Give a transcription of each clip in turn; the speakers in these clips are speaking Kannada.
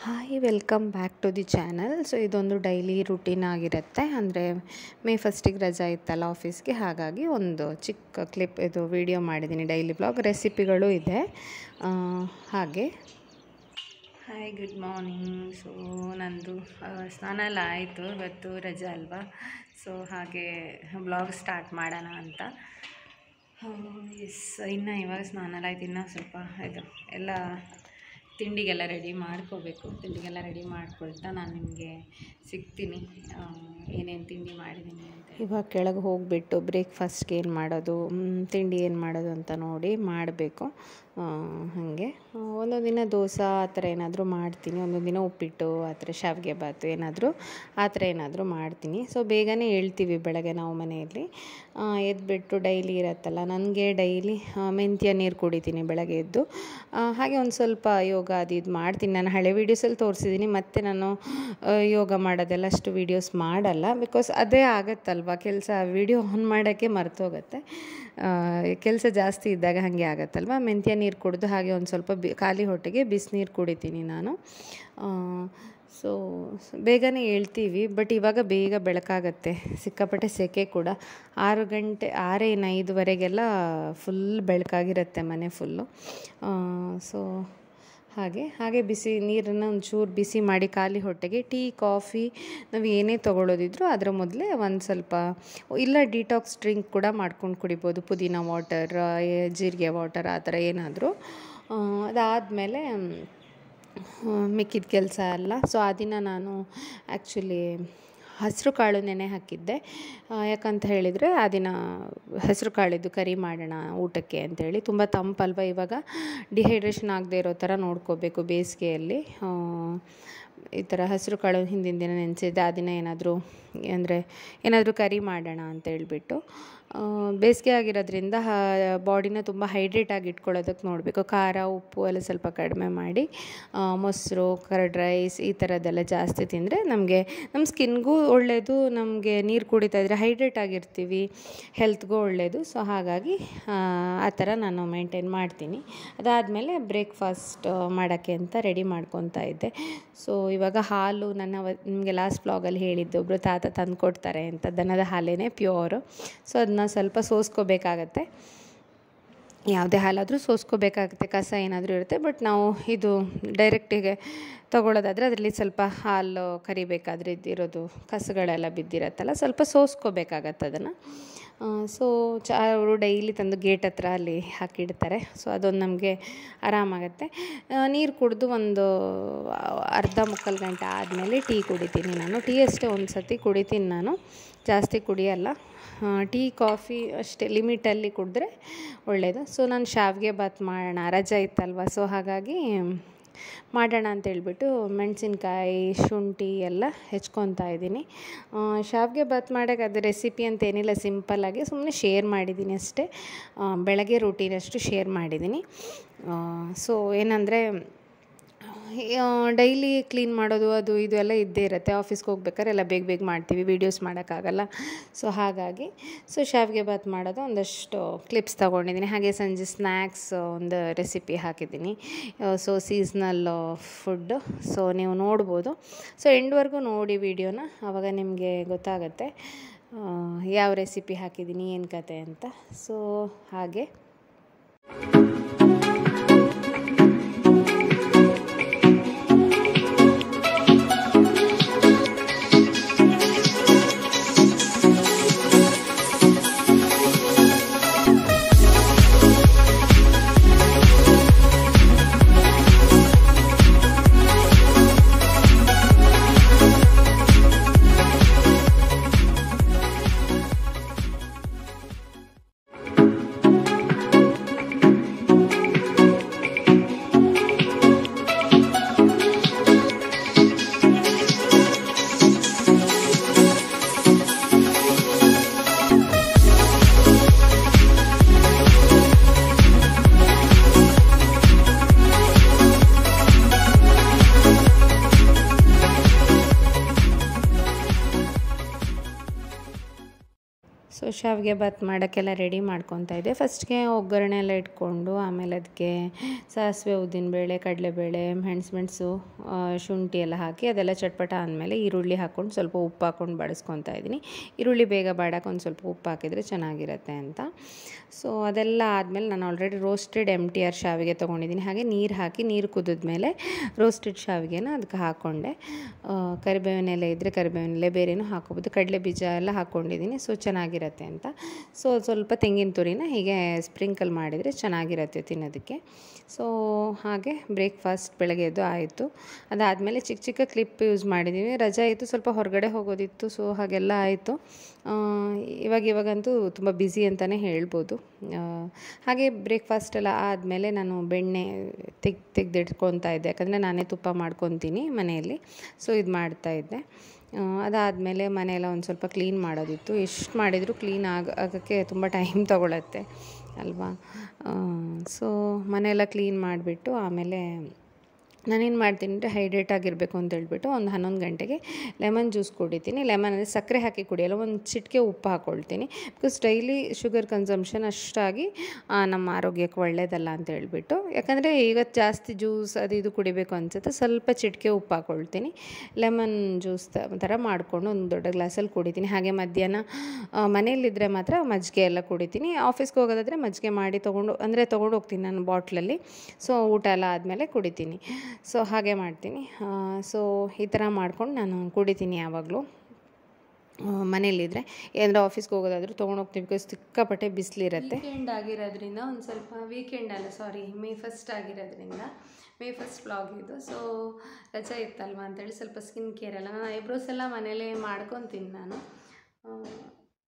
Hi welcome back to the channel. So ಇದೊಂದು ಡೈಲಿ ರುಟೀನ್ ಆಗಿರುತ್ತೆ. ಅಂದರೆ ಮೇ ಫಸ್ಟಿಗೆ ರಜಾ ಇತ್ತಲ್ಲ ಆಫೀಸ್ಗೆ, ಹಾಗಾಗಿ ಒಂದು ಚಿಕ್ಕ ಕ್ಲಿಪ್ ಇದು ವಿಡಿಯೋ ಮಾಡಿದ್ದೀನಿ. ಡೈಲಿ ಬ್ಲಾಗ್ ರೆಸಿಪಿಗಳು ಇದೆ ಹಾಗೆ. Hi, good morning. ಸೊ ನಂದು ಸ್ನಾನ ಎಲ್ಲ ಆಯಿತು, ಇವತ್ತು ರಜೆ ಅಲ್ವಾ. ಸೊ ಹಾಗೆ ಬ್ಲಾಗ್ ಸ್ಟಾರ್ಟ್ ಮಾಡೋಣ ಅಂತ. ಎಸ್, ಇನ್ನು ಇವಾಗ ಸ್ನಾನ ಎಲ್ಲ ಆಯ್ತು. ಇನ್ನೂ ಸ್ವಲ್ಪ ಇದು ಎಲ್ಲ ತಿಂಡಿಗೆಲ್ಲ ರೆಡಿ ಮಾಡ್ಕೋಬೇಕು. ತಿಂಡಿಗೆಲ್ಲ ರೆಡಿ ಮಾಡ್ಕೊಳ್ತಾ ನಾನು ನಿಮಗೆ ಸಿಗ್ತೀನಿ ಏನೇನು ತಿಂಡಿ ಮಾಡಿದ್ದೀನಿ ಅಂತ. ಇವಾಗ ಕೆಳಗೆ ಹೋಗಿಬಿಟ್ಟು ಬ್ರೇಕ್ಫಾಸ್ಟ್ಗೆ ಏನು ಮಾಡೋದು, ತಿಂಡಿ ಏನು ಮಾಡೋದು ಅಂತ ನೋಡಿ ಮಾಡಬೇಕು. ಹಾಗೆ ಒಂದೊಂದು ದಿನ ದೋಸೆ ಆ ಥರ ಏನಾದರೂ ಮಾಡ್ತೀನಿ, ಒಂದೊಂದು ದಿನ ಉಪ್ಪಿಟ್ಟು ಆ ಥರ ಶಾವಿಗೆ ಬಾತು ಏನಾದರೂ ಆ ಥರ ಏನಾದರೂ ಮಾಡ್ತೀನಿ. ಸೊ ಬೇಗನೆ ಹೇಳ್ತೀವಿ ಬೆಳಗ್ಗೆ ನಾವು ಮನೆಯಲ್ಲಿ. ಎದ್ದುಬಿಟ್ಟು ಡೈಲಿ ಇರತ್ತಲ್ಲ, ನನಗೆ ಡೈಲಿ ಮೆಂತ್ಯ ನೀರು ಕುಡಿತೀನಿ ಬೆಳಗ್ಗೆ ಎದ್ದು. ಹಾಗೆ ಒಂದು ಸ್ವಲ್ಪ ಯೋಗ ಅದು ಇದು ಮಾಡ್ತೀನಿ. ನಾನು ಹಳೆ ವೀಡಿಯೋಸಲ್ಲಿ ತೋರಿಸಿದ್ದೀನಿ, ಮತ್ತು ನಾನು ಯೋಗ ಮಾಡೋದೆಲ್ಲ ಅಷ್ಟು ವೀಡಿಯೋಸ್ ಮಾಡಲ್ಲ. ಬಿಕಾಸ್ ಅದೇ ಆಗುತ್ತಲ್ವ ಕೆಲಸ, ವೀಡಿಯೋ ಆನ್ ಮಾಡೋಕ್ಕೆ ಮರ್ತೋಗುತ್ತೆ. ಕೆಲಸ ಜಾಸ್ತಿ ಇದ್ದಾಗ ಹಾಗೆ ಆಗುತ್ತಲ್ವ. ಮೆಂತ್ಯ ನೀರು ಕುಡಿದು ಹಾಗೆ ಒಂದು ಸ್ವಲ್ಪ ಖಾಲಿ ಹೊಟ್ಟೆಗೆ ಬಿಸಿನೀರು ಕುಡಿತೀನಿ ನಾನು. ಸೊ ಬೇಗನೆ ಹೇಳ್ತೀವಿ, ಬಟ್ ಇವಾಗ ಬೇಗ ಬೆಳಕಾಗತ್ತೆ. ಸಿಕ್ಕಾಪಟ್ಟೆ ಸೆಕೆ ಕೂಡ. 6 ಗಂಟೆ 6:05ವರೆಗೆಲ್ಲ ಫುಲ್ ಬೆಳಕಾಗಿರುತ್ತೆ ಮನೆ ಫುಲ್ಲು. ಸೊ ಹಾಗೆ ಬಿಸಿ ನೀರನ್ನು ಒಂಚೂರು ಬಿಸಿ ಮಾಡಿ ಖಾಲಿ ಹೊಟ್ಟೆಗೆ ಟೀ ಕಾಫಿ ನಾವು ಏನೇ ತೊಗೊಳ್ಳೋದಿದ್ರು ಅದರ ಮೊದಲೇ ಒಂದು ಸ್ವಲ್ಪ, ಇಲ್ಲ ಡಿಟಾಕ್ಸ್ ಡ್ರಿಂಕ್ ಕೂಡ ಮಾಡ್ಕೊಂಡು ಕುಡಿಬೋದು. ಪುದೀನ ವಾಟರ್, ಜೀರಿಗೆ ವಾಟರ್ ಆ ಥರ ಏನಾದರೂ. ಅದಾದಮೇಲೆ ಮಿಕ್ಕಿದ ಕೆಲಸ ಎಲ್ಲ. ಸೊ ಆ ದಿನ ನಾನು ಆ್ಯಕ್ಚುಲಿ ಹೆಸರು ಕಾಳು ನೆನೆ ಹಾಕಿದ್ದೆ. ಯಾಕಂತ ಹೇಳಿದರೆ ಆ ದಿನ ಹೆಸರು ಕಾಳಿದ್ದು ಕರಿ ಮಾಡೋಣ ಊಟಕ್ಕೆ ಅಂಥೇಳಿ. ತುಂಬ ತಂಪಲ್ವ ಇವಾಗ, ಡಿಹೈಡ್ರೇಷನ್ ಆಗದೆ ಇರೋ ಥರ ನೋಡ್ಕೋಬೇಕು ಬೇಸಿಗೆಯಲ್ಲಿ. ಈ ಥರ ಹೆಸರು ಕಾಳು ಹಿಂದಿನ ದಿನ ನೆನೆಸಿದ್ದೆ. ಆ ದಿನ ಏನಾದರೂ ಕರಿ ಮಾಡೋಣ ಅಂತ ಹೇಳ್ಬಿಟ್ಟು. ಬೇಸಿಗೆ ಆಗಿರೋದ್ರಿಂದ ಬಾಡಿನ ತುಂಬ ಹೈಡ್ರೇಟಾಗಿ ಇಟ್ಕೊಳ್ಳೋದಕ್ಕೆ ನೋಡಬೇಕು. ಖಾರ ಉಪ್ಪು ಎಲ್ಲ ಸ್ವಲ್ಪ ಕಡಿಮೆ ಮಾಡಿ, ಮೊಸರು ಕರ್ಡ್ ರೈಸ್ ಈ ಥರದ್ದೆಲ್ಲ ಜಾಸ್ತಿ ತಿಂದರೆ ನಮ್ಮ ಸ್ಕಿನ್ಗೂ ಒಳ್ಳೆಯದು, ನಮಗೆ ನೀರು ಕುಡಿತಾ ಇದ್ದರೆ ಹೈಡ್ರೇಟ್ ಆಗಿರ್ತೀವಿ, ಹೆಲ್ತ್ಗೂ ಒಳ್ಳೆಯದು. ಸೊ ಹಾಗಾಗಿ ಆ ಥರ ನಾನು ಮೇಂಟೈನ್ ಮಾಡ್ತೀನಿ. ಅದಾದಮೇಲೆ ಬ್ರೇಕ್ಫಾಸ್ಟ್ ಮಾಡೋಕ್ಕೆ ಅಂತ ರೆಡಿ ಮಾಡ್ಕೊತಾ ಇದ್ದೆ. ಸೊ ಇವಾಗ ಹಾಲು ನಿಮಗೆ ಲಾಸ್ಟ್ ಬ್ಲಾಗಲ್ಲಿ ಹೇಳಿದ್ದು, ಒಬ್ಬರು ತಾತ ತಂದು ಕೊಡ್ತಾರೆ ಅಂತ, ದನದ ಹಾಲೇನೇ ಪ್ಯೂರು. ಸೊ ಅದನ್ನ ಸ್ವಲ್ಪ ಸೋಸ್ಕೋಬೇಕಾಗತ್ತೆ. ಯಾವುದೇ ಹಾಲಾದರೂ ಸೋಸ್ಕೋಬೇಕಾಗುತ್ತೆ, ಕಸ ಏನಾದರೂ ಇರುತ್ತೆ. ಬಟ್ ನಾವು ಇದು ಡೈರೆಕ್ಟಿಗೆ ತೊಗೊಳ್ಳೋದಾದರೆ ಅದರಲ್ಲಿ ಸ್ವಲ್ಪ ಹಾಲು ಕರಿಬೇಕಾದ್ರೆ ಇರೋದು ಕಸಗಳೆಲ್ಲ ಬಿದ್ದಿರತ್ತಲ್ಲ, ಸ್ವಲ್ಪ ಸೋಸ್ಕೋಬೇಕಾಗತ್ತೆ ಅದನ್ನು. ಸೊ ಅವರು ಡೈಲಿ ತಂದು ಗೇಟ್ ಹತ್ರ ಅಲ್ಲಿ ಹಾಕಿಡ್ತಾರೆ. ಸೊ ಅದೊಂದು ನಮಗೆ ಆರಾಮಾಗತ್ತೆ. ನೀರು ಕುಡಿದು ಒಂದು ಅರ್ಧ ಮುಕ್ಕಾಲು ಗಂಟೆ ಆದಮೇಲೆ ಟೀ ಕುಡಿತೀನಿ ನಾನು. ಟೀ ಅಷ್ಟೇ ಒಂದು ಸತಿ ಕುಡಿತೀನಿ ನಾನು, ಜಾಸ್ತಿ ಕುಡಿಯಲ್ಲ. ಟೀ ಕಾಫಿ ಅಷ್ಟೇ ಲಿಮಿಟಲ್ಲಿ ಕುಡಿದ್ರೆ ಒಳ್ಳೆಯದು. ಸೊ ನಾನು ಶಾವಿಗೆ ಬಾತ್ ಮಾಡೋಣ, ರಜೆ ಇತ್ತಲ್ವ, ಸೊ ಹಾಗಾಗಿ ಮಾಡೋಣ ಅಂತೇಳ್ಬಿಟ್ಟು ಮೆಣಸಿನ್ಕಾಯಿ ಶುಂಠಿ ಎಲ್ಲ ಹೆಚ್ಕೊತಾ ಇದ್ದೀನಿ. ಶಾವಿಗೆ ಬಾತ್ ಮಾಡೋಕ್ಕೆ ಅದು ರೆಸಿಪಿ ಅಂತ ಏನಿಲ್ಲ, ಸಿಂಪಲ್ಲಾಗಿ ಸುಮ್ಮನೆ ಶೇರ್ ಮಾಡಿದ್ದೀನಿ ಅಷ್ಟೇ. ಬೆಳಗ್ಗೆ ರೂಟೀನಷ್ಟು ಶೇರ್ ಮಾಡಿದ್ದೀನಿ. ಸೊ ಏನಂದರೆ ಡೈಲಿ ಕ್ಲೀನ್ ಮಾಡೋದು ಅದು ಇದು ಎಲ್ಲ ಇದ್ದೇ ಇರುತ್ತೆ. ಆಫೀಸ್ಗೆ ಹೋಗ್ಬೇಕಾದ್ರೆ ಎಲ್ಲ ಬೇಗ ಮಾಡ್ತೀವಿ, ವೀಡಿಯೋಸ್ ಮಾಡೋಕ್ಕಾಗಲ್ಲ. ಸೊ ಹಾಗಾಗಿ ಶಾವಿಗೆ ಬಾತ್ ಮಾಡೋದು ಒಂದಷ್ಟು ಕ್ಲಿಪ್ಸ್ ತೊಗೊಂಡಿದ್ದೀನಿ. ಹಾಗೆ ಸಂಜೆ ಸ್ನ್ಯಾಕ್ಸ್ ಒಂದು ರೆಸಿಪಿ ಹಾಕಿದ್ದೀನಿ. So seasonal food. ಸೊ ನೀವು ನೋಡ್ಬೋದು. ಸೊ ಎಂಡ್ವರೆಗೂ ನೋಡಿ ವಿಡಿಯೋನ, ಆವಾಗ ನಿಮಗೆ ಗೊತ್ತಾಗುತ್ತೆ ಯಾವ ರೆಸಿಪಿ ಹಾಕಿದ್ದೀನಿ ಏನು ಕತೆ ಅಂತ. ಸೊ ಹಾಗೆ ಶಾವಿಗೆ ಬಾತ್ ಮಾಡೋಕ್ಕೆಲ್ಲ ರೆಡಿ ಮಾಡ್ಕೊತಾ ಇದ್ದೆ. ಫಸ್ಟ್ಗೆ ಒಗ್ಗರಣೆ ಎಲ್ಲ ಇಟ್ಕೊಂಡು ಆಮೇಲೆ ಅದಕ್ಕೆ ಸಾಸಿವೆ, ಉದ್ದಿನಬೇಳೆ, ಕಡಲೆಬೇಳೆ, ಮೆಣಸು, ಶುಂಠಿ ಎಲ್ಲ ಹಾಕಿ ಅದೆಲ್ಲ ಚಟ್ಪಟ ಆದಮೇಲೆ ಈರುಳ್ಳಿ ಹಾಕ್ಕೊಂಡು ಸ್ವಲ್ಪ ಉಪ್ಪು ಹಾಕ್ಕೊಂಡು ಬಾಡಿಸ್ಕೊತಾ ಇದ್ದೀನಿ. ಈರುಳ್ಳಿ ಬೇಗ ಬಾಡೋಕೆ ಒಂದು ಸ್ವಲ್ಪ ಉಪ್ಪು ಹಾಕಿದರೆ ಚೆನ್ನಾಗಿರುತ್ತೆ ಅಂತ. ಸೊ ಅದೆಲ್ಲ ಆದಮೇಲೆ ನಾನು ಆಲ್ರೆಡಿ ರೋಸ್ಟೆಡ್ MTR ಶಾವಿಗೆ ತೊಗೊಂಡಿದ್ದೀನಿ. ಹಾಗೆ ನೀರು ಹಾಕಿ ನೀರು ಕುದಿದ್ಮೇಲೆ ರೋಸ್ಟೆಡ್ ಶಾವಿಗೆನ ಅದಕ್ಕೆ ಹಾಕ್ಕೊಂಡೆ. ಕರಿಬೇವಿನ ಎಲೆ ಇದ್ದರೆ ಕರಿಬೇವಿನ ಎಲೆ, ಬೇರೆನೂ ಹಾಕ್ಕೊಬೋದು. ಕಡಲೆ ಬೀಜ ಎಲ್ಲ ಹಾಕ್ಕೊಂಡಿದ್ದೀನಿ. ಸೊ ಚೆನ್ನಾಗಿರುತ್ತೆ ಅಂತ. ಸೊ ಸ್ವಲ್ಪ ತೆಂಗಿನ ತುರಿನ ಹೀಗೆ ಸ್ಪ್ರಿಂಕಲ್ ಮಾಡಿದರೆ ಚೆನ್ನಾಗಿರುತ್ತೆ ತಿನ್ನೋದಕ್ಕೆ. ಸೊ ಹಾಗೆ ಬ್ರೇಕ್ಫಾಸ್ಟ್ ಬೆಳಗ್ಗೆ ಎದ್ದು ಆಯಿತು. ಅದಾದಮೇಲೆ ಚಿಕ್ಕ ಚಿಕ್ಕ ಕ್ಲಿಪ್ ಯೂಸ್ ಮಾಡಿದ್ದೀವಿ. ರಜೆ ಇತ್ತು, ಸ್ವಲ್ಪ ಹೊರಗಡೆ ಹೋಗೋದಿತ್ತು. ಸೊ ಹಾಗೆಲ್ಲ ಆಯಿತು. ಇವಾಗಂತೂ ತುಂಬ ಬ್ಯುಸಿ ಅಂತಲೇ ಹೇಳ್ಬೋದು. ಹಾಗೆ ಬ್ರೇಕ್ಫಾಸ್ಟ್ ಎಲ್ಲ ಆದಮೇಲೆ ನಾನು ಬೆಣ್ಣೆ ತೆಗೆದಿಟ್ಕೊತಾ ಇದ್ದೆ, ಯಾಕಂದರೆ ನಾನೇ ತುಪ್ಪ ಮಾಡ್ಕೊತೀನಿ ಮನೆಯಲ್ಲಿ. ಸೊ ಇದು ಮಾಡ್ತಾಯಿದ್ದೆ. ಅದಾದಮೇಲೆ ಮನೆಯೆಲ್ಲ ಒಂದು ಸ್ವಲ್ಪ ಕ್ಲೀನ್ ಮಾಡೋದಿತ್ತು. ಎಷ್ಟು ಮಾಡಿದರೂ ಕ್ಲೀನ್ ಆಗೋಕ್ಕೆ ತುಂಬ ಟೈಮ್ ತೊಗೊಳತ್ತೆ ಅಲ್ವಾ. ಸೊ ಮನೆಯೆಲ್ಲ ಕ್ಲೀನ್ ಮಾಡಿಬಿಟ್ಟು ಆಮೇಲೆ ನಾನೇನು ಮಾಡ್ತೀನಿ ಅಂದರೆ ಹೈಡ್ರೇಟ್ ಆಗಿರಬೇಕು ಅಂತ ಹೇಳ್ಬಿಟ್ಟು ಒಂದು 11 ಗಂಟೆಗೆ ಲೆಮನ್ ಜ್ಯೂಸ್ ಕುಡಿತೀನಿ. ಲೆಮನ್ ಅಂದರೆ ಸಕ್ಕರೆ ಹಾಕಿ ಕುಡಿಯಲ್ಲ, ಒಂದು ಚಿಟಿಕೆ ಉಪ್ಪು ಹಾಕ್ಕೊಳ್ತೀನಿ. ಬಿಕಾಸ್ ಡೈಲಿ ಶುಗರ್ ಕನ್ಸಂಪ್ಷನ್ ಅಷ್ಟಾಗಿ ನಮ್ಮ ಆರೋಗ್ಯಕ್ಕೆ ಒಳ್ಳೆಯದಲ್ಲ ಅಂತ ಹೇಳ್ಬಿಟ್ಟು. ಯಾಕಂದರೆ ಈಗ ಜಾಸ್ತಿ ಜ್ಯೂಸ್ ಅದು ಇದು ಕುಡಿಬೇಕು ಅನಿಸುತ್ತೆ, ಸ್ವಲ್ಪ ಚಿಟಿಕೆ ಉಪ್ಪು ಹಾಕ್ಕೊಳ್ತೀನಿ. ಲೆಮನ್ ಜ್ಯೂಸ್ ಥರ ಮಾಡಿಕೊಂಡು ಒಂದು ದೊಡ್ಡ ಗ್ಲಾಸಲ್ಲಿ ಕುಡಿತೀನಿ. ಹಾಗೆ ಮಧ್ಯಾಹ್ನ ಮನೆಯಲ್ಲಿದ್ದರೆ ಮಾತ್ರ ಮಜ್ಜಿಗೆ ಎಲ್ಲ ಕುಡಿತೀನಿ. ಆಫೀಸ್ಗೆ ಹೋಗೋದಾದರೆ ಮಜ್ಜಿಗೆ ಮಾಡಿ ತೊಗೊಂಡು ಹೋಗ್ತೀನಿ ನಾನು ಬಾಟ್ಲಲ್ಲಿ. ಸೊ ಊಟ ಎಲ್ಲ ಆದಮೇಲೆ ಕುಡಿತೀನಿ. ಸೊ ಹಾಗೆ ಮಾಡ್ತೀನಿ. ಸೊ ಈ ಥರ ಮಾಡ್ಕೊಂಡು ನಾನು ಕುಡಿತೀನಿ ಯಾವಾಗಲೂ ಮನೇಲಿದ್ದರೆ. ಏನಾದರೂ ಆಫೀಸ್ಗೆ ಹೋಗೋದಾದರೂ ತೊಗೊಂಡೋಗ್ತೀವಿ, ಬಿಕಾಸ್ ಸಿಕ್ಕಾಪಟ್ಟೆ ಬಿಸಿಲಿರುತ್ತೆ. ಮೇ 1 ಆಗಿರೋದ್ರಿಂದ ಮೇ 1 ವ್ಲಾಗ್ ಇದು. ಸೊ ರಜೆ ಇತ್ತಲ್ವ ಅಂತೇಳಿ ಸ್ವಲ್ಪ ಸ್ಕಿನ್ ಕೇರ್ ಎಲ್ಲ, ನಾನು ಐಬ್ರೋಸ್ ಎಲ್ಲ ಮನೇಲೇ ಮಾಡ್ಕೊತೀನಿ. ನಾನು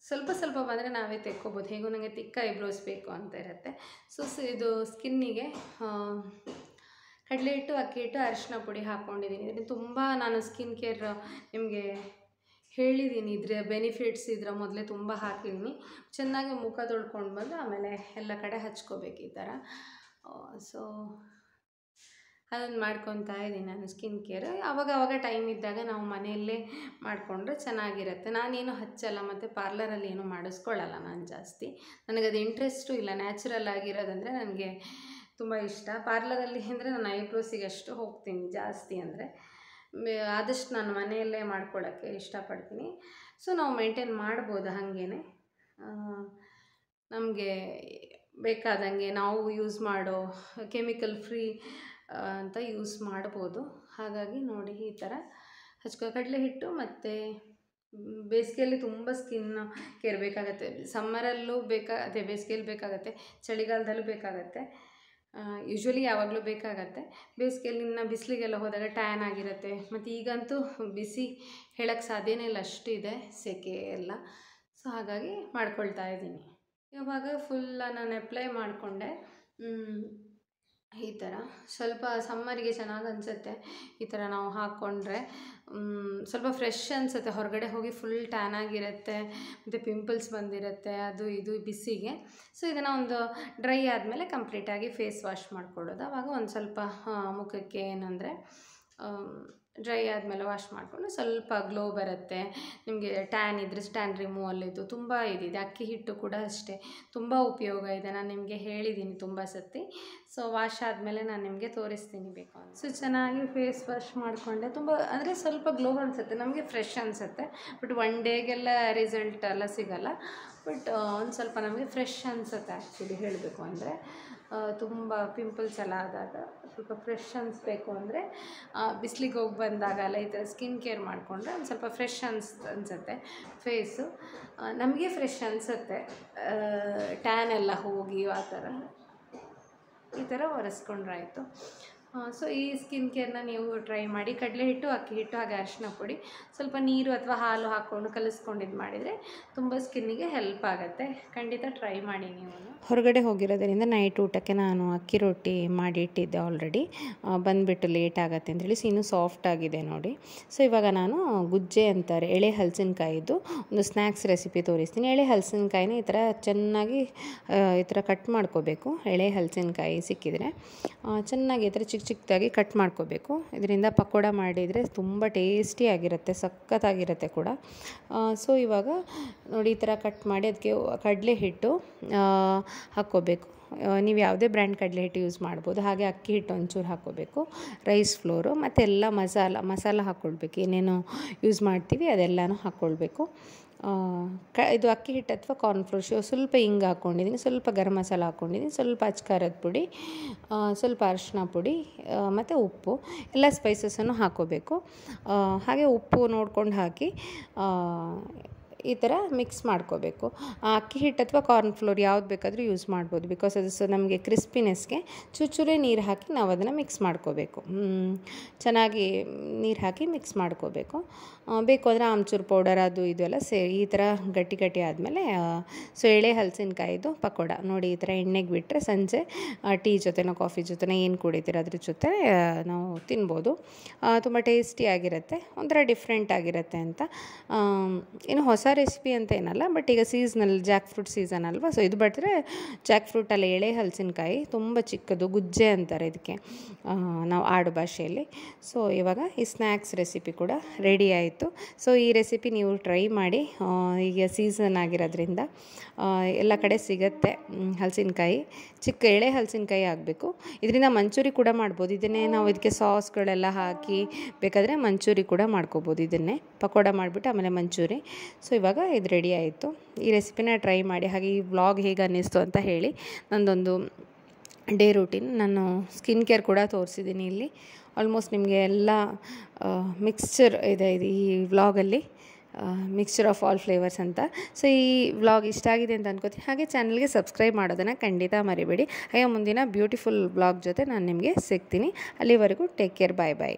ಸ್ವಲ್ಪ ಬಂದರೆ ನಾವೇ ತೆಕ್ಕೋಬೋದು. ಹೇಗೂ ನನಗೆ ತಿಕ್ಕ ಐಬ್ರೋಸ್ ಬೇಕು ಅಂತ ಇರುತ್ತೆ. ಸೊ ಇದು ಸ್ಕಿನ್ನಿಗೆ ಕಡಲೆ ಹಿಟ್ಟು, ಅಕ್ಕಿ ಹಿಟ್ಟು, ಅರಿಶಿನ ಪುಡಿ ಹಾಕ್ಕೊಂಡಿದ್ದೀನಿ. ಇದನ್ನು ತುಂಬ ನಾನು ಸ್ಕಿನ್ ಕೇರ್ ನಿಮಗೆ ಹೇಳಿದ್ದೀನಿ, ಇದರ ಬೆನಿಫಿಟ್ಸ್ ಇದರ ಮೊದಲೇ ತುಂಬ ಹಾಕಿದ್ದೀನಿ. ಚೆನ್ನಾಗಿ ಮುಖ ತೊಳ್ಕೊಂಡು ಬಂದು ಆಮೇಲೆ ಎಲ್ಲ ಕಡೆ ಹಚ್ಕೋಬೇಕು ಈ ಥರ. ಸೊ ಅದನ್ನು ಮಾಡ್ಕೊತಾ ಇದ್ದೀನಿ ನಾನು ಸ್ಕಿನ್ ಕೇರ್. ಆವಾಗ ಟೈಮ್ ಇದ್ದಾಗ ನಾವು ಮನೆಯಲ್ಲೇ ಮಾಡಿಕೊಂಡ್ರೆ ಚೆನ್ನಾಗಿರುತ್ತೆ. ನಾನೇನು ಹಚ್ಚಲ್ಲ ಮತ್ತು ಪಾರ್ಲರಲ್ಲಿ ಏನೂ ಮಾಡಿಸ್ಕೊಳ್ಳಲ್ಲ ನಾನು ಜಾಸ್ತಿ. ನನಗದು ಇಂಟ್ರೆಸ್ಟು ಇಲ್ಲ. ನ್ಯಾಚುರಲ್ ಆಗಿರೋದಂದರೆ ನನಗೆ ತುಂಬ ಇಷ್ಟ. ಪಾರ್ಲರಲ್ಲಿ ಅಂದರೆ ನಾನು ಐಬ್ರೋಸಿಗೆ ಅಷ್ಟು ಹೋಗ್ತೀನಿ ಜಾಸ್ತಿ. ಅಂದರೆ ಆದಷ್ಟು ನಾನು ಮನೆಯಲ್ಲೇ ಮಾಡ್ಕೊಳ್ಳೋಕ್ಕೆ ಇಷ್ಟಪಡ್ತೀನಿ. ಸೊ ನಾವು ಮೇಂಟೈನ್ ಮಾಡ್ಬೋದು ಹಾಗೇ ನಮಗೆ ಬೇಕಾದಂಗೆ ನಾವು ಯೂಸ್ ಮಾಡೋ ಕೆಮಿಕಲ್ ಫ್ರೀ ಅಂತ ಯೂಸ್ ಮಾಡ್ಬೋದು. ಹಾಗಾಗಿ ನೋಡಿ ಈ ಥರ ಕಡಲೆ ಹಿಟ್ಟು ಮತ್ತು ಬೇಸಿಗೆಯಲ್ಲಿ ತುಂಬ ಸ್ಕಿನ್ ಕೇರ್ ಬೇಕಾಗತ್ತೆ. ಸಮ್ಮರಲ್ಲೂ ಬೇಸಿಗೆಯಲ್ಲಿ ಬೇಕಾಗತ್ತೆ, ಚಳಿಗಾಲದಲ್ಲೂ ಬೇಕಾಗತ್ತೆ. ಯೂಶ್ವಲಿ ಯಾವಾಗಲೂ ಬೇಕಾಗತ್ತೆ. ಬೇಸಿಗೆಯಲ್ಲಿ ಇನ್ನು ಬಿಸಿಲಿಗೆಲ್ಲ ಹೋದಾಗ ಟ್ಯಾನ್ ಆಗಿರುತ್ತೆ. ಮತ್ತು ಈಗಂತೂ ಬಿಸಿ ಹೇಳೋಕ್ಕೆ ಸಾಧ್ಯನೇ ಇಲ್ಲ, ಅಷ್ಟಿದೆ ಸೆಕೆ ಎಲ್ಲ. ಸೊ ಹಾಗಾಗಿ ಮಾಡ್ಕೊಳ್ತಾ ಇದ್ದೀನಿ. ಇವಾಗ ಫುಲ್ ನಾನು ಅಪ್ಲೈ ಮಾಡಿಕೊಂಡೆ. ಈ ಥರ ಸ್ವಲ್ಪ ಸಮ್ಮರಿಗೆ ಚೆನ್ನಾಗಿ ಅನಿಸುತ್ತೆ ಈ ಥರ ನಾವು ಹಾಕ್ಕೊಂಡ್ರೆ. ಸ್ವಲ್ಪ ಫ್ರೆಶ್ ಅನಿಸುತ್ತೆ. ಹೊರಗಡೆ ಹೋಗಿ ಫುಲ್ ಟ್ಯಾನ್ ಆಗಿರುತ್ತೆ ಮತ್ತು ಪಿಂಪಲ್ಸ್ ಬಂದಿರುತ್ತೆ, ಅದು ಇದು ಬಿಸಿಗೆ. ಸೊ ಇದನ್ನು ಒಂದು ಡ್ರೈ ಆದಮೇಲೆ ಕಂಪ್ಲೀಟಾಗಿ ಫೇಸ್ ವಾಶ್ ಮಾಡ್ಕೊಳ್ಳೋದು. ಆವಾಗ ಒಂದು ಸ್ವಲ್ಪ ಮುಖಕ್ಕೆ ಏನಂದರೆ ಡ್ರೈ ಆದಮೇಲೆ ವಾಶ್ ಮಾಡಿಕೊಂಡು ಸ್ವಲ್ಪ ಗ್ಲೋ ಬರುತ್ತೆ. ನಿಮಗೆ ಟ್ಯಾನ್ ಇದ್ದರೆ ಟ್ಯಾನ್ ರಿಮೂವಲ್ಲಿದ್ದು ತುಂಬ ಇದಿದೆ. ಅಕ್ಕಿ ಹಿಟ್ಟು ಕೂಡ ಅಷ್ಟೇ ತುಂಬ ಉಪಯೋಗ ಇದೆ. ನಾನು ನಿಮಗೆ ಹೇಳಿದ್ದೀನಿ ತುಂಬ ಸತಿ. ಸೊ ವಾಶ್ ಆದಮೇಲೆ ನಾನು ನಿಮಗೆ ತೋರಿಸ್ತೀನಿ ಬೇಕು ಅಂತ. ಸೊ ಚೆನ್ನಾಗಿ ಫೇಸ್ ವಾಶ್ ಮಾಡಿಕೊಂಡೆ. ತುಂಬ ಅಂದರೆ ಸ್ವಲ್ಪ ಗ್ಲೋ ಅನಿಸುತ್ತೆ, ನಮಗೆ ಫ್ರೆಶ್ ಅನಿಸುತ್ತೆ. ಬಟ್ 1 ಡೇಗೆಲ್ಲ ರಿಸಲ್ಟ್ ಎಲ್ಲ ಸಿಗೋಲ್ಲ. ಬಟ್ ಒಂದು ಸ್ವಲ್ಪ ನಮಗೆ ಫ್ರೆಶ್ ಅನಿಸುತ್ತೆ ಆ್ಯಕ್ಚುಲಿ ಹೇಳಬೇಕು ಅಂದರೆ. ತುಂಬ ಪಿಂಪಲ್ಸ್ ಎಲ್ಲ ಆದಾಗ ಸ್ವಲ್ಪ ಫ್ರೆಶ್ ಅನಿಸ್ಬೇಕು ಅಂದರೆ ಬಿಸಿಲಿಗೆ ಹೋಗಿ ಬಂದಾಗಲ್ಲ ಈ ಥರ ಸ್ಕಿನ್ ಕೇರ್ ಮಾಡಿಕೊಂಡ್ರೆ ಒಂದು ಸ್ವಲ್ಪ ಫ್ರೆಶ್ ಅನಿಸುತ್ತೆ ಫೇಸು. ನಮಗೆ ಫ್ರೆಶ್ ಅನಿಸುತ್ತೆ, ಟ್ಯಾನ್ ಎಲ್ಲ ಹೋಗಿ ಈ ಥರ ಒರೆಸ್ಕೊಂಡ್ರಾಯ್ತು. ಸೊ ಈ ಸ್ಕಿನ್ ಕೇರ್ನ ನೀವು ಟ್ರೈ ಮಾಡಿ. ಕಡಲೆ ಹಿಟ್ಟು, ಅಕ್ಕಿ ಹಿಟ್ಟು ಹಾಗೆ ಅರಿಶಿನ ಪುಡಿ, ಸ್ವಲ್ಪ ನೀರು ಅಥವಾ ಹಾಲು ಹಾಕ್ಕೊಂಡು ಕಲಿಸ್ಕೊಂಡು ಇದು ಮಾಡಿದರೆ ತುಂಬ ಸ್ಕಿನ್ನಿಗೆ ಹೆಲ್ಪ್ ಆಗುತ್ತೆ. ಖಂಡಿತ ಟ್ರೈ ಮಾಡಿ ನೀವು. ಹೊರಗಡೆ ಹೋಗಿರೋದ್ರಿಂದ ನೈಟ್ ಊಟಕ್ಕೆ ನಾನು ಅಕ್ಕಿ ರೊಟ್ಟಿ ಮಾಡಿ ಇಟ್ಟಿದ್ದೆ ಆಲ್ರೆಡಿ. ಬಂದುಬಿಟ್ಟು ಲೇಟ್ ಆಗುತ್ತೆ ಅಂತೇಳಿ. ಸೊ ಇನ್ನೂ ಸಾಫ್ಟ್ ಆಗಿದೆ ನೋಡಿ. ಸೊ ಇವಾಗ ನಾನು ಗುಜ್ಜೆ ಅಂತಾರೆ ಎಳೆ ಹಲಸಿನಕಾಯಿದ್ದು ಒಂದು ಸ್ನ್ಯಾಕ್ಸ್ ರೆಸಿಪಿ ತೋರಿಸ್ತೀನಿ. ಎಳೆ ಹಲಸಿನಕಾಯಿನ ಈ ಥರ ಚೆನ್ನಾಗಿ ಈ ಥರ ಕಟ್ ಮಾಡ್ಕೋಬೇಕು. ಎಳೆ ಹಲಸಿನಕಾಯಿ ಸಿಕ್ಕಿದರೆ ಚೆನ್ನಾಗಿ ಈ ಥರ ಚಿಕ್ಕ ಚಿಕ್ಕದಾಗಿ ಕಟ್ ಮಾಡ್ಕೋಬೇಕು. ಇದರಿಂದ ಪಕೋಡ ಮಾಡಿದರೆ ತುಂಬ ಟೇಸ್ಟಿಯಾಗಿರುತ್ತೆ, ಸಖತ್ತಾಗಿರುತ್ತೆ ಕೂಡ. ಸೊ ಇವಾಗ ನೋಡಿ ಈ ಥರ ಕಟ್ ಮಾಡಿ ಅದಕ್ಕೆ ಕಡಲೆ ಹಿಟ್ಟು ಹಾಕ್ಕೋಬೇಕು. ನೀವು ಯಾವುದೇ ಬ್ರ್ಯಾಂಡ್ ಕಡಲೆ ಹಿಟ್ಟು ಯೂಸ್ ಮಾಡ್ಬೋದು. ಹಾಗೆ ಅಕ್ಕಿ ಹಿಟ್ಟು ಒಂಚೂರು ಹಾಕ್ಕೋಬೇಕು, ರೈಸ್ ಫ್ಲೋರು ಮತ್ತು ಎಲ್ಲ ಮಸಾಲ ಹಾಕ್ಕೊಳ್ಬೇಕು. ಏನೇನು ಯೂಸ್ ಮಾಡ್ತೀವಿ ಅದೆಲ್ಲನೂ ಹಾಕ್ಕೊಳ್ಬೇಕು. ಇದು ಅಕ್ಕಿ ಹಿಟ್ಟು ಅಥವಾ ಕಾರ್ನ್ಫ್ಲೋರ್ ಸ್ವಲ್ಪ ಹಿಂಗೆ ಹಾಕ್ಕೊಂಡಿದ್ದೀನಿ, ಸ್ವಲ್ಪ ಗರಂ ಮಸಾಲ ಹಾಕ್ಕೊಂಡಿದ್ದೀನಿ, ಸ್ವಲ್ಪ ಅಚ್ಕಾರದ ಪುಡಿ, ಸ್ವಲ್ಪ ಅರಿಶಿನ ಪುಡಿ ಮತ್ತು ಉಪ್ಪು, ಎಲ್ಲ ಸ್ಪೈಸಸನ್ನು ಹಾಕ್ಕೋಬೇಕು. ಹಾಗೆ ಉಪ್ಪು ನೋಡ್ಕೊಂಡು ಹಾಕಿ ಈ ಥರ ಮಿಕ್ಸ್ ಮಾಡ್ಕೋಬೇಕು. ಅಕ್ಕಿ ಹಿಟ್ಟು ಅಥವಾ ಕಾರ್ನ್ಫ್ಲೋರ್ ಯಾವ್ದು ಬೇಕಾದರೂ ಯೂಸ್ ಮಾಡ್ಬೋದು. ಬಿಕಾಸ್ ಅದು ನಮಗೆ ಕ್ರಿಸ್ಪಿನೆಸ್ಗೆ ಚೂರೇ ನೀರು ಹಾಕಿ ನಾವು ಅದನ್ನು ಮಿಕ್ಸ್ ಮಾಡ್ಕೋಬೇಕು. ಚೆನ್ನಾಗಿ ನೀರು ಹಾಕಿ ಮಿಕ್ಸ್ ಮಾಡ್ಕೋಬೇಕು. ಬೇಕು ಅಂದರೆ ಆಮ್ಚೂರು ಪೌಡರ್ ಅದು ಇದು ಎಲ್ಲ ಈ ಥರ ಗಟ್ಟಿ ಆದಮೇಲೆ ಸೊ ಎಳೆ ಹಲಸಿನಕಾಯಿದು ಪಕೋಡ ನೋಡಿ ಈ ಥರ ಎಣ್ಣೆಗೆ ಬಿಟ್ಟರೆ ಸಂಜೆ ಟೀ ಜೊತೆನೋ ಕಾಫಿ ಜೊತೆನೋ ಏನು ಕುಡಿತೀರ ಅದ್ರ ಜೊತೆ ನಾವು ತಿನ್ಬೋದು. ತುಂಬ ಟೇಸ್ಟಿಯಾಗಿರುತ್ತೆ, ಒಂಥರ ಡಿಫ್ರೆಂಟ್ ಆಗಿರುತ್ತೆ ಅಂತ. ಏನು ಹೊಸ ರೆಸಿಪಿ ಅಂತ ಏನಲ್ಲ, ಬಟ್ ಈಗ ಸೀಸನಲ್ ಜಾಕ್ ಫ್ರೂಟ್ ಸೀಸನ್ ಅಲ್ವಾ. ಸೊ ಇದು ಬಿಟ್ಟರೆ ಜಾಕ್ ಫ್ರೂಟಲ್ಲಿ ಎಳೆ ಹಲಸಿನಕಾಯಿ ತುಂಬ ಚಿಕ್ಕದು, ಗುಜ್ಜೆ ಅಂತಾರೆ ಇದಕ್ಕೆ ನಾವು ಆಡು ಭಾಷೆಯಲ್ಲಿ. ಸೊ ಇವಾಗ ಈ ಸ್ನ್ಯಾಕ್ಸ್ ರೆಸಿಪಿ ಕೂಡ ರೆಡಿ ಆಯಿತು. ಸೊ ಈ ರೆಸಿಪಿ ನೀವು ಟ್ರೈ ಮಾಡಿ. ಈಗ ಸೀಸನ್ ಆಗಿರೋದ್ರಿಂದ ಎಲ್ಲ ಕಡೆ ಸಿಗುತ್ತೆ ಹಲಸಿನಕಾಯಿ, ಎಳೆ ಹಲಸಿನಕಾಯಿ ಆಗಬೇಕು. ಇದರಿಂದ ಮಂಚೂರಿ ಕೂಡ ಮಾಡ್ಬೋದು. ನಾವು ಇದಕ್ಕೆ ಸಾಸ್ಗಳೆಲ್ಲ ಹಾಕಿ ಬೇಕಾದರೆ ಮಂಚೂರಿ ಕೂಡ ಮಾಡ್ಕೋಬೋದು. ಇದನ್ನೇ ಪಕೋಡ ಮಾಡಿಬಿಟ್ಟು ಆಮೇಲೆ ಮಂಚೂರಿ. ಸೊ ಇವಾಗ ಇದು ರೆಡಿ ಆಯಿತು. ಈ ರೆಸಿಪಿನ ಟ್ರೈ ಮಾಡಿ. ಹಾಗೆ ಈ ವ್ಲಾಗ್ ಹೇಗೆ ಅನ್ನಿಸ್ತು ಅಂತ ಹೇಳಿ. ನಂದೊಂದು ಡೇ ರೂಟೀನ್, ನಾನು ಸ್ಕಿನ್ ಕೇರ್ ಕೂಡ ತೋರಿಸಿದ್ದೀನಿ ಇಲ್ಲಿ. ಆಲ್ಮೋಸ್ಟ್ ನಿಮಗೆ ಎಲ್ಲ ಮಿಕ್ಸ್ಚರ್ ಇದೆ ಈ ವ್ಲಾಗಲ್ಲಿ, ಮಿಕ್ಸ್ಚರ್ ಆಫ್ ಆಲ್ ಫ್ಲೇವರ್ಸ್ ಅಂತ. ಸೊ ಈ ವ್ಲಾಗ್ ಇಷ್ಟ ಆಗಿದೆ ಅಂತ ಅನ್ಕೋತೀನಿ. ಹಾಗೆ ಚಾನಲ್ಗೆ ಸಬ್ಸ್ಕ್ರೈಬ್ ಮಾಡೋದನ್ನು ಖಂಡಿತ ಮರಿಬೇಡಿ. ಹಾಗೆ ಮುಂದಿನ ಬ್ಯೂಟಿಫುಲ್ ವ್ಲಾಗ್ ಜೊತೆ ನಾನು ನಿಮಗೆ ಸಿಗ್ತೀನಿ. ಅಲ್ಲಿವರೆಗೂ ಟೇಕ್ ಕೇರ್, ಬಾಯ್ ಬಾಯ್.